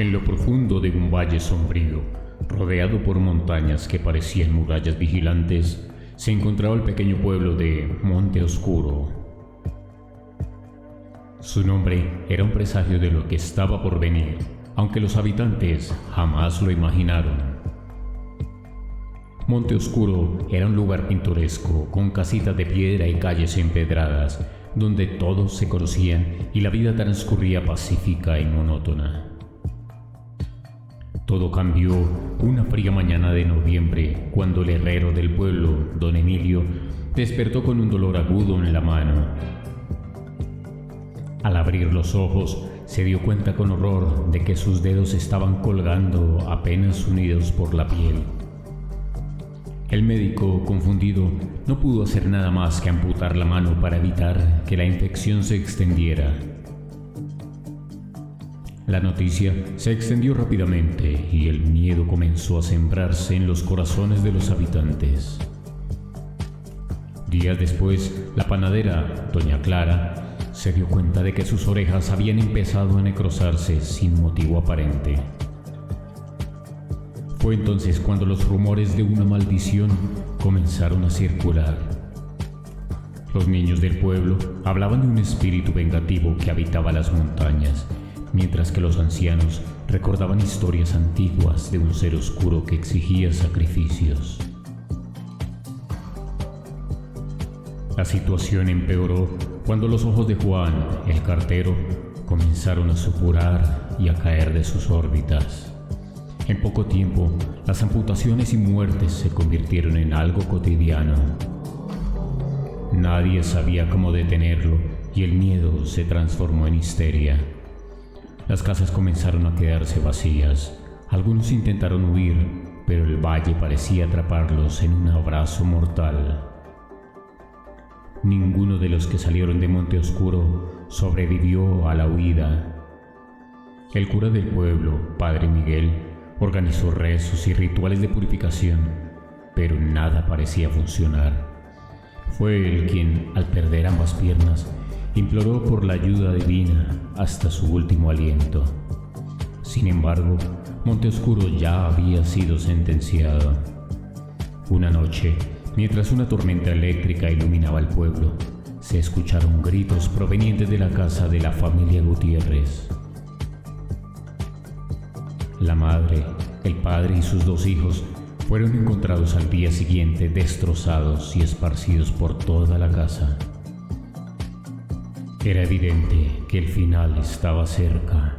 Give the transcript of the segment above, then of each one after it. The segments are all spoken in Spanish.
En lo profundo de un valle sombrío, rodeado por montañas que parecían murallas vigilantes, se encontraba el pequeño pueblo de Monte Oscuro. Su nombre era un presagio de lo que estaba por venir, aunque los habitantes jamás lo imaginaron. Monte Oscuro era un lugar pintoresco, con casitas de piedra y calles empedradas, donde todos se conocían y la vida transcurría pacífica y monótona. Todo cambió una fría mañana de noviembre, cuando el herrero del pueblo, don Emilio, despertó con un dolor agudo en la mano. Al abrir los ojos, se dio cuenta con horror de que sus dedos estaban colgando apenas unidos por la piel. El médico, confundido, no pudo hacer nada más que amputar la mano para evitar que la infección se extendiera. La noticia se extendió rápidamente y el miedo comenzó a sembrarse en los corazones de los habitantes. Días después, la panadera, doña Clara, se dio cuenta de que sus orejas habían empezado a necrosarse sin motivo aparente. Fue entonces cuando los rumores de una maldición comenzaron a circular. Los niños del pueblo hablaban de un espíritu vengativo que habitaba las montañas, mientras que los ancianos recordaban historias antiguas de un ser oscuro que exigía sacrificios. La situación empeoró cuando los ojos de Juan, el cartero, comenzaron a supurar y a caer de sus órbitas. En poco tiempo, las amputaciones y muertes se convirtieron en algo cotidiano. Nadie sabía cómo detenerlo y el miedo se transformó en histeria. Las casas comenzaron a quedarse vacías. Algunos intentaron huir, pero el valle parecía atraparlos en un abrazo mortal. Ninguno de los que salieron de Monte Oscuro sobrevivió a la huida. El cura del pueblo, Padre Miguel, organizó rezos y rituales de purificación, pero nada parecía funcionar. Fue él quien, al perder ambas piernas, imploró por la ayuda divina hasta su último aliento. Sin embargo, Monte Oscuro ya había sido sentenciado. Una noche, mientras una tormenta eléctrica iluminaba el pueblo, se escucharon gritos provenientes de la casa de la familia Gutiérrez. La madre, el padre y sus dos hijos fueron encontrados al día siguiente destrozados y esparcidos por toda la casa. Era evidente que el final estaba cerca.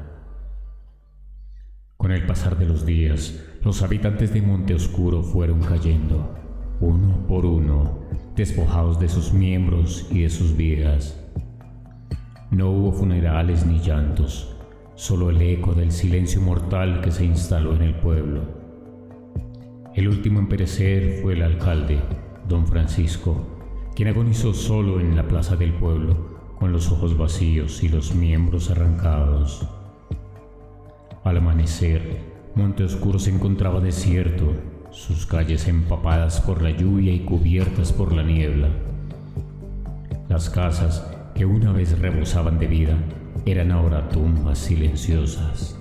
Con el pasar de los días, los habitantes de Monte Oscuro fueron cayendo, uno por uno, despojados de sus miembros y de sus vidas. No hubo funerales ni llantos. Solo el eco del silencio mortal que se instaló en el pueblo. El último en perecer fue el alcalde, don Francisco, quien agonizó solo en la plaza del pueblo, con los ojos vacíos y los miembros arrancados. Al amanecer, Monte Oscuro se encontraba desierto, sus calles empapadas por la lluvia y cubiertas por la niebla. Las casas, que una vez rebosaban de vida, eran ahora tumbas silenciosas.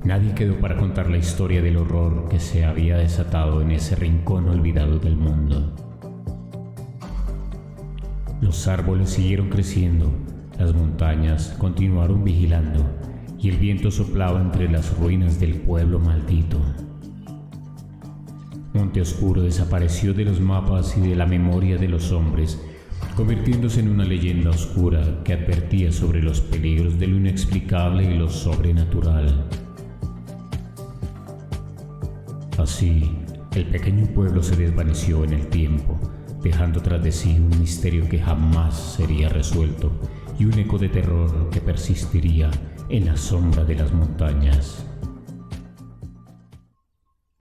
Nadie quedó para contar la historia del horror que se había desatado en ese rincón olvidado del mundo. Los árboles siguieron creciendo, las montañas continuaron vigilando y el viento soplaba entre las ruinas del pueblo maldito. Monte Oscuro desapareció de los mapas y de la memoria de los hombres, convirtiéndose en una leyenda oscura que advertía sobre los peligros de lo inexplicable y lo sobrenatural. Así, el pequeño pueblo se desvaneció en el tiempo, dejando tras de sí un misterio que jamás sería resuelto y un eco de terror que persistiría en la sombra de las montañas.